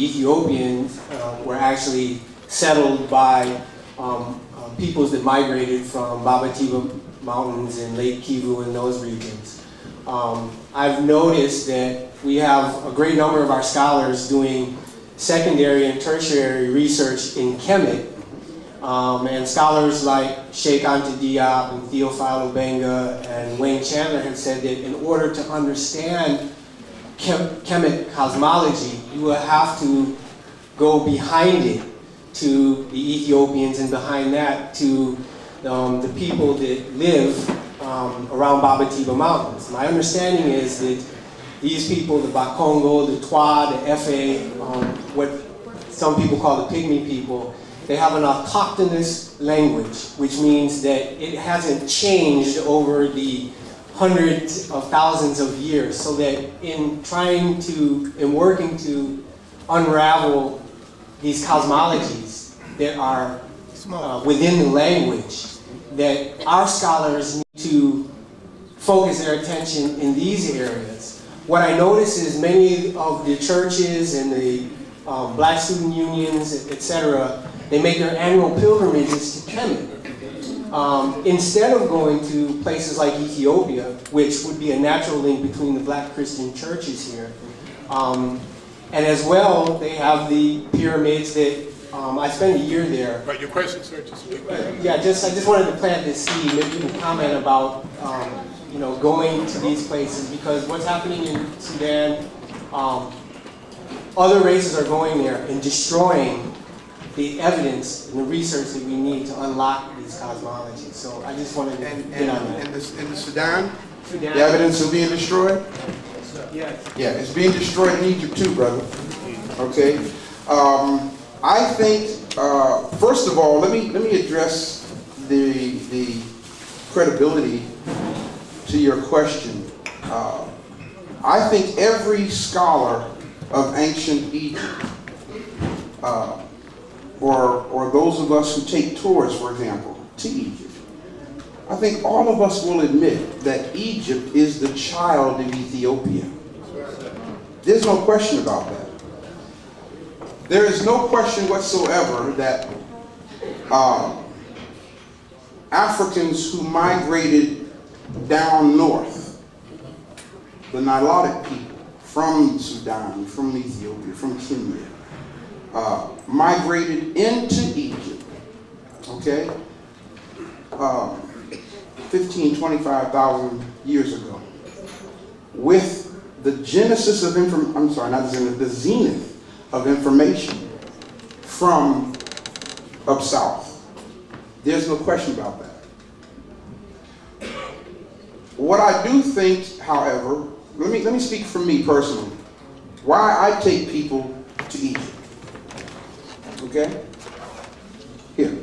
Ethiopians were actually settled by peoples that migrated from Babatiba Mountains and Lake Kivu and those regions. I've noticed that we have a great number of our scholars doing secondary and tertiary research in Kemet, and scholars like Sheikh Anta Diop and Theophile Obenga and Wayne Chandler have said that in order to understand Kemet cosmology, you will have to go behind it to the Ethiopians, and behind that to the people that live around Babatiba Mountains. My understanding is that these people, the Bakongo, the Twa, the Efe, what some people call the Pygmy people, they have an autochthonous language, which means that it hasn't changed over the hundreds of thousands of years, so that in working to unravel these cosmologies that are within the language, that our scholars need to focus their attention in these areas. What I notice is many of the churches and the black student unions, etc., they make their annual pilgrimages to Kemet. Instead of going to places like Ethiopia, which would be a natural link between the black Christian churches here, and as well, they have the pyramids that I spent a year there. Right, your question, sir, just yeah, I just wanted to plant this seed. Maybe you can comment about you know, going to these places, because what's happening in Sudan, other races are going there and destroying the evidence and the research that we need to unlock these cosmologies. So I just wanted to get on that. In the Sudan, Sudan, the evidence is being destroyed? yes. Yeah, it's being destroyed in Egypt too, brother. Okay. I think, first of all, let me address the credibility to your question. I think every scholar of ancient Egypt, or those of us who take tours, for example, to Egypt, I think all of us will admit that Egypt is the child of Ethiopia. There's no question about that. There is no question whatsoever that Africans who migrated down north, the Nilotic people from Sudan, from Ethiopia, from Kenya, migrated into Egypt, okay, 15, 25,000 years ago, with the genesis of the zenith of information from up south. There's no question about that. What I do think, however, let me speak for me personally, why I take people to Egypt. Okay? Here.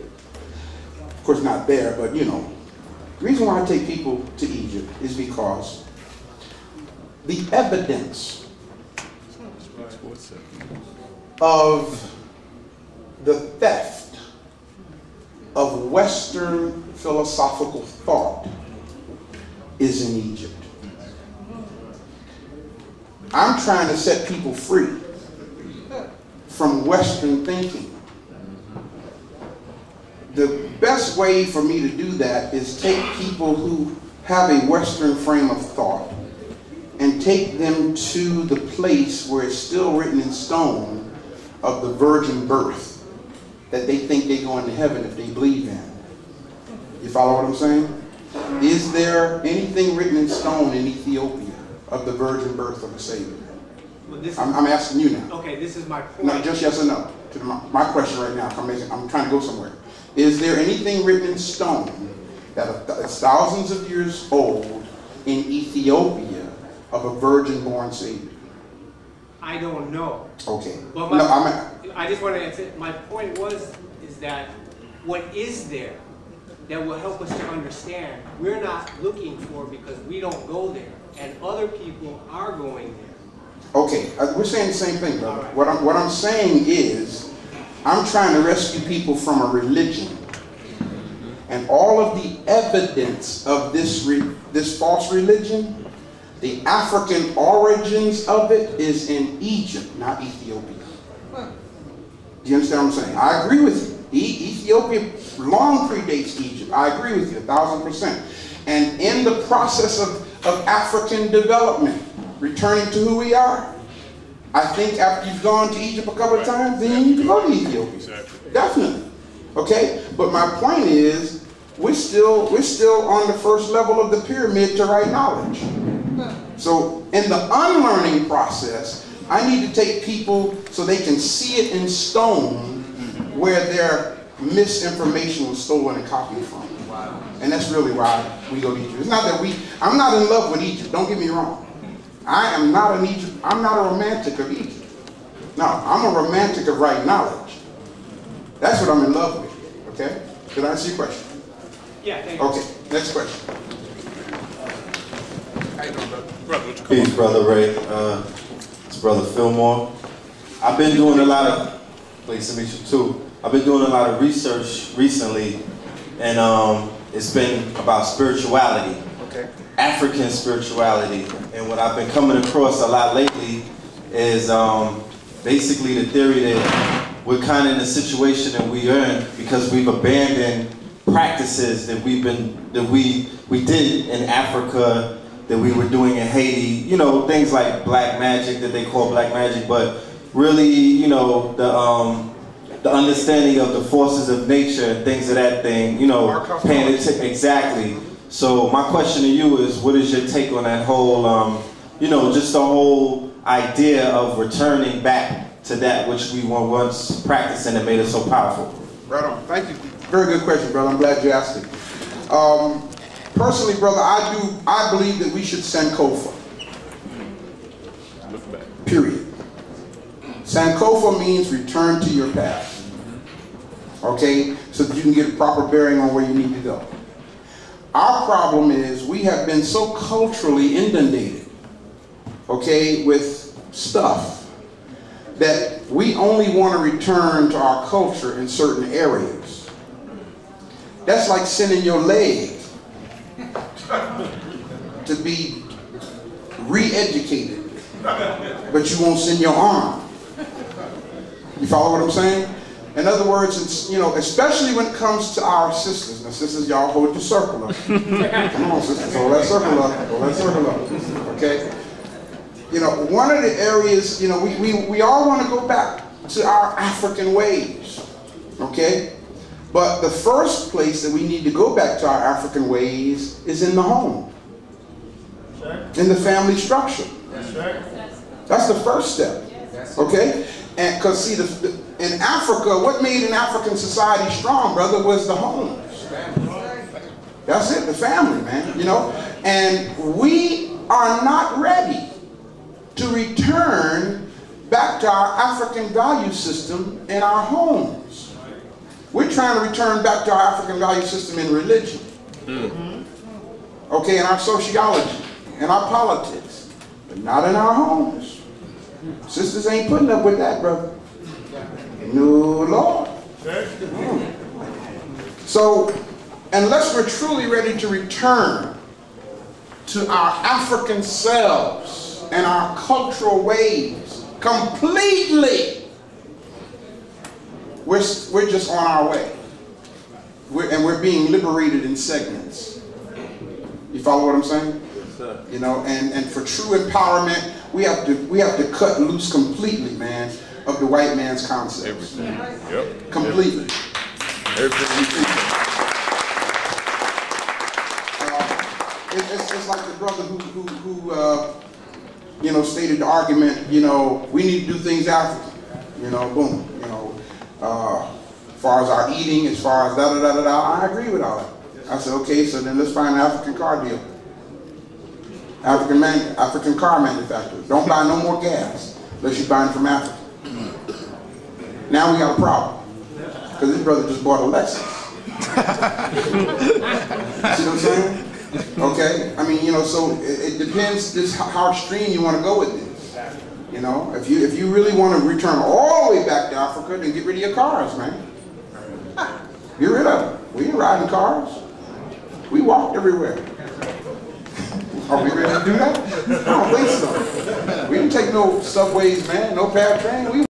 Of course not there, but you know. The reason why I take people to Egypt is because the evidence of the theft of Western philosophical thought is in Egypt. I'm trying to set people free from Western thinking. The best way for me to do that is take people who have a Western frame of thought and take them to the place where it's still written in stone of the virgin birth that they think they go into heaven if they believe in. You follow what I'm saying? Is there anything written in stone in Ethiopia of the virgin birth of a Savior? Well, I'm asking you now. Okay, this is my point. No, just yes or no. To my question right now, I'm trying to go somewhere. Is there anything written in stone that is thousands of years old in Ethiopia of a virgin-born Savior? I don't know. Okay. But I just want to answer. My point is that what is there that will help us to understand, we're not looking for because we don't go there, and other people are going there. Okay, we're saying the same thing, brother. Right. What I'm saying is, I'm trying to rescue people from a religion. And all of the evidence of this false religion, the African origins of it is in Egypt, not Ethiopia. Do you understand what I'm saying? I agree with you. Ethiopia long predates Egypt. I agree with you 1,000%. And in the process of African development, returning to who we are, I think after you've gone to Egypt a couple of times, then you need to go to Ethiopia. Exactly. Definitely. Okay? But my point is, we're still on the first level of the pyramid to right knowledge. So in the unlearning process, I need to take people so they can see it in stone where their misinformation was stolen and copied from. Wow. And that's really why we go to Egypt. It's not that I'm not in love with Egypt, don't get me wrong. I'm not a romantic of Egypt. No, I'm a romantic of right knowledge. That's what I'm in love with, okay? Did I answer your question? Yeah, thank you. Okay, next question. How you doing, brother? Peace, Brother Ray. It's Brother Fillmore. I've been doing a lot of, pleased to meet you too. I've been doing a lot of research recently, and it's been about spirituality. Okay. African spirituality. And what I've been coming across a lot lately is basically the theory that we're kind of in a situation that we are in because we've abandoned practices that we did in Africa, that we were doing in Haiti, you know, things like black magic that they call black magic, but really, you know, the understanding of the forces of nature, things of that thing, you know, paying attention, exactly. So my question to you is, what is your take on that whole, you know, just the whole idea of returning back to that which we were once practicing that made us so powerful? Right on. Thank you. Very good question, brother. I'm glad you asked it. Personally, brother, I believe that we should Sankofa. Period. Sankofa means return to your past. Okay? So that you can get a proper bearing on where you need to go. Our problem is we have been so culturally inundated, okay, with stuff that we only want to return to our culture in certain areas. That's like sending your leg to be re-educated, but you won't send your arm. You follow what I'm saying? In other words, it's, you know, especially when it comes to our sisters. Now, sisters, y'all hold your circle up. Come on, sisters, hold that circle up. Hold that circle up. Okay? You know, one of the areas, you know, we all want to go back to our African ways. Okay? But the first place that we need to go back to our African ways is in the home. In the family structure. That's right. That's the first step. Okay? And because see, in Africa, what made an African society strong, brother, was the homes. That's it, the family, man. You know, and we are not ready to return back to our African value system in our homes. We're trying to return back to our African value system in religion. Okay, in our sociology, in our politics, but not in our homes. Sisters ain't putting up with that, brother. No, Lord. So, unless we're truly ready to return to our African selves and our cultural ways completely, we're just on our way. We're being liberated in segments. You follow what I'm saying? You know, and for true empowerment, we have to cut loose completely, man, of the white man's concepts. Everything. Yep. Completely. Everything. It's like the brother who you know, stated the argument, you know, we need to do things African. You know, boom. You know, as far as our eating, as far as da-da-da-da-da, I agree with all that. I said, okay, so then let's find an African car deal. African car manufacturers. Don't buy no more gas unless you're buying from Africa. Now we got a problem. Because this brother just bought a Lexus. See what I'm saying? Okay? I mean, you know, so it depends just how extreme you want to go with this. You know, if you really want to return all the way back to Africa, then get rid of your cars, man. Get rid of them. We ain't riding cars. We walked everywhere. Are we ready to do that? I don't think so. We didn't take no subways, man, no paratran.